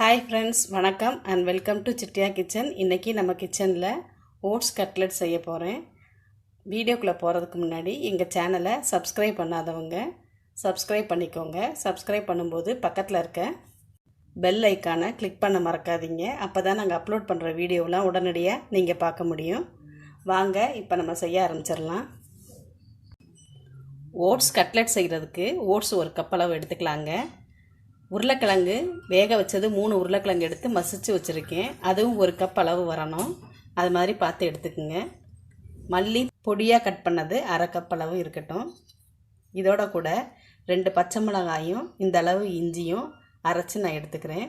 Hi friends, வணக்கம் and welcome to சிட்டியா kitchen. இன்றைக்கி நம்ம கிச்சனில் ஓட்ஸ் கட்லெட் செய்ய போகிறேன். வீடியோக்குள்ளே போகிறதுக்கு முன்னாடி எங்கள் சேனலை சப்ஸ்கிரைப் பண்ணாதவங்க சப்ஸ்கிரைப் பண்ணிக்கோங்க. சப்ஸ்கிரைப் பண்ணும்போது பக்கத்தில் இருக்க பெல் ஐக்கானை கிளிக் பண்ண மறக்காதீங்க. அப்போ தான் நாங்கள் அப்லோட் பண்ணுற வீடியோலாம் உடனடியாக நீங்கள் பார்க்க முடியும். வாங்க இப்போ நம்ம செய்ய ஆரம்பிச்சிடலாம். ஓட்ஸ் கட்லெட் செய்கிறதுக்கு ஓட்ஸ் ஒரு கப் அளவு எடுத்துக்கலாங்க. உருளைக்கிழங்கு வேக வச்சது 3 உருளைக்கிழங்கு எடுத்து மசிச்சு வச்சுருக்கேன். அதுவும் ஒரு கப் அளவு வரணும். அது மாதிரி பார்த்து எடுத்துக்குங்க. மல்லி பொடியாக கட் பண்ணது அரை கப் அளவு இருக்கட்டும். இதோட கூட 2 பச்சை மிளகாயும் இந்த அளவு இஞ்சியும் அரைச்சி நான் எடுத்துக்கிறேன்.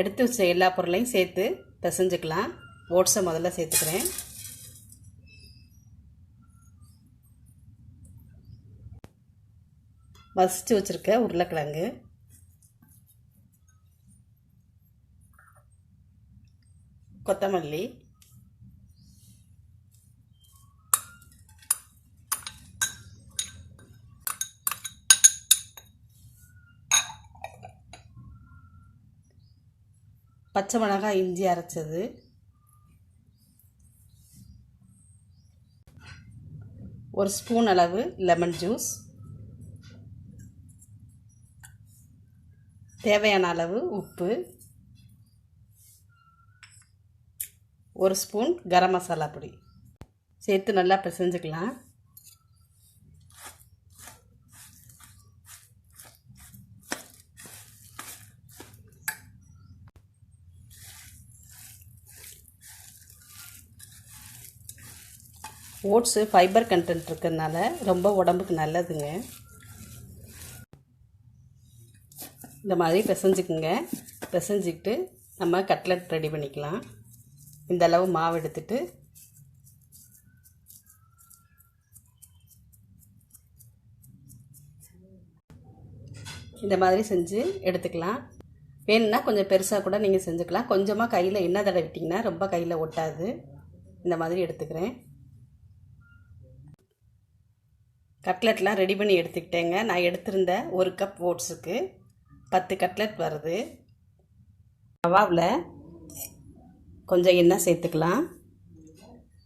எடுத்து வச்ச எல்லா பொருளையும் சேர்த்து பிசைஞ்சுக்கலாம். ஓட்ஸை முதல்ல சேர்த்துக்கிறேன். மசிச்சு வச்சுருக்க உருளைக்கிழங்கு, கொத்தமல்லி, பச்சை மிளகாய் இஞ்சி அரைச்சது, ஒரு ஸ்பூன் அளவு லெமன் ஜூஸ், தேவையான அளவு உப்பு, ஒரு ஸ்பூன் கரம் மசாலா பொடி சேர்த்து நல்லா பிசைஞ்சுக்கலாம். ஓட்ஸு ஃபைபர் கண்டென்ட் இருக்கிறதுனால ரொம்ப உடம்புக்கு நல்லதுங்க. இந்த மாதிரி பிசைஞ்சுக்குங்க. பிசைஞ்சிக்கிட்டு நம்ம கட்லெட் ரெடி பண்ணிக்கலாம். இந்த அளவு மாவு எடுத்துட்டு இந்த மாதிரி செஞ்சு எடுத்துக்கலாம். வேணும்னா கொஞ்சம் பெருசாக கூட நீங்கள் செஞ்சுக்கலாம். கொஞ்சமாக கையில் எண்ணெய் தடவிட்டிங்கன்னா ரொம்ப கையில் ஒட்டாது. இந்த மாதிரி எடுத்துக்கிறேன். கட்லெட்லாம் ரெடி பண்ணி எடுத்துக்கிட்டேங்க. நான் எடுத்திருந்த ஒரு கப் ஓட்ஸுக்கு 10 கட்லெட் வருது. தவாவில் கொஞ்சம் எண்ணெய் சேர்த்துக்கலாம்.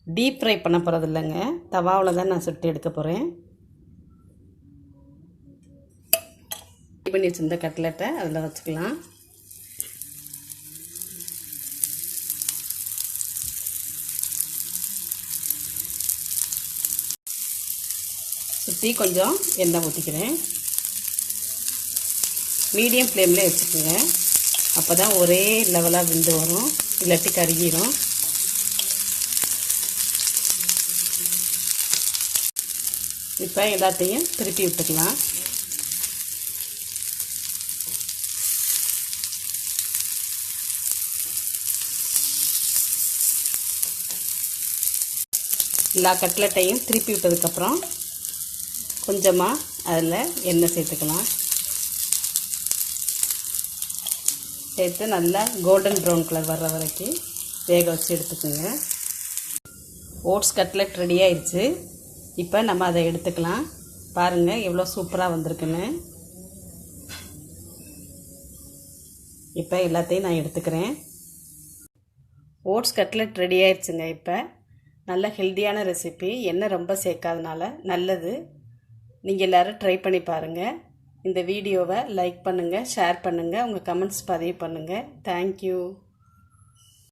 டீப் ஃப்ரை பண்ண போகிறது இல்லைங்க, தவாவில் தான் நான் சுட்டு எடுக்க போகிறேன். ரெடி பண்ணி வச்சுருந்த கட்லெட்டை அதில் வச்சுக்கலாம். சுற்றி கொஞ்சம் எண்ணெய் ஊற்றிக்கிறேன். மீடியம் ஃப்ளேமில் வச்சுக்கோங்க. அப்போ தான் ஒரே லெவலாக வெந்து வரும், இல்லாட்டி கருகிடும். இப்போ எல்லாத்தையும் திருப்பி விட்டுக்கலாம். எல்லா கட்லெட்டையும் திருப்பி விட்டதுக்கப்புறம் கொஞ்சமாக அதில் எண்ணெய் சேர்த்துக்கலாம். சேர்த்து நல்லா கோல்டன் ப்ரௌன் கலர் வர்ற வரைக்கும் வேக வச்சு எடுத்துக்கோங்க. ஓட்ஸ் கட்லெட் ரெடி ஆயிடுச்சு. இப்போ நம்ம அதை எடுத்துக்கலாம். பாருங்கள் எவ்வளோ சூப்பராக வந்திருக்குன்னு. இப்போ எல்லாத்தையும் நான் எடுத்துக்கிறேன். ஓட்ஸ் கட்லெட் ரெடி ஆயிடுச்சுங்க. இப்போ நல்ல ஹெல்த்தியான ரெசிபி, எண்ணெய் ரொம்ப சேர்க்காதனால நல்லது. நீங்கள் எல்லோரும் ட்ரை பண்ணி பாருங்கள். இந்த வீடியோவை லைக் பண்ணுங்கள், ஷேர் பண்ணுங்கள், உங்கள் கமெண்ட்ஸ் பதிவு பண்ணுங்கள். தேங்க்யூ.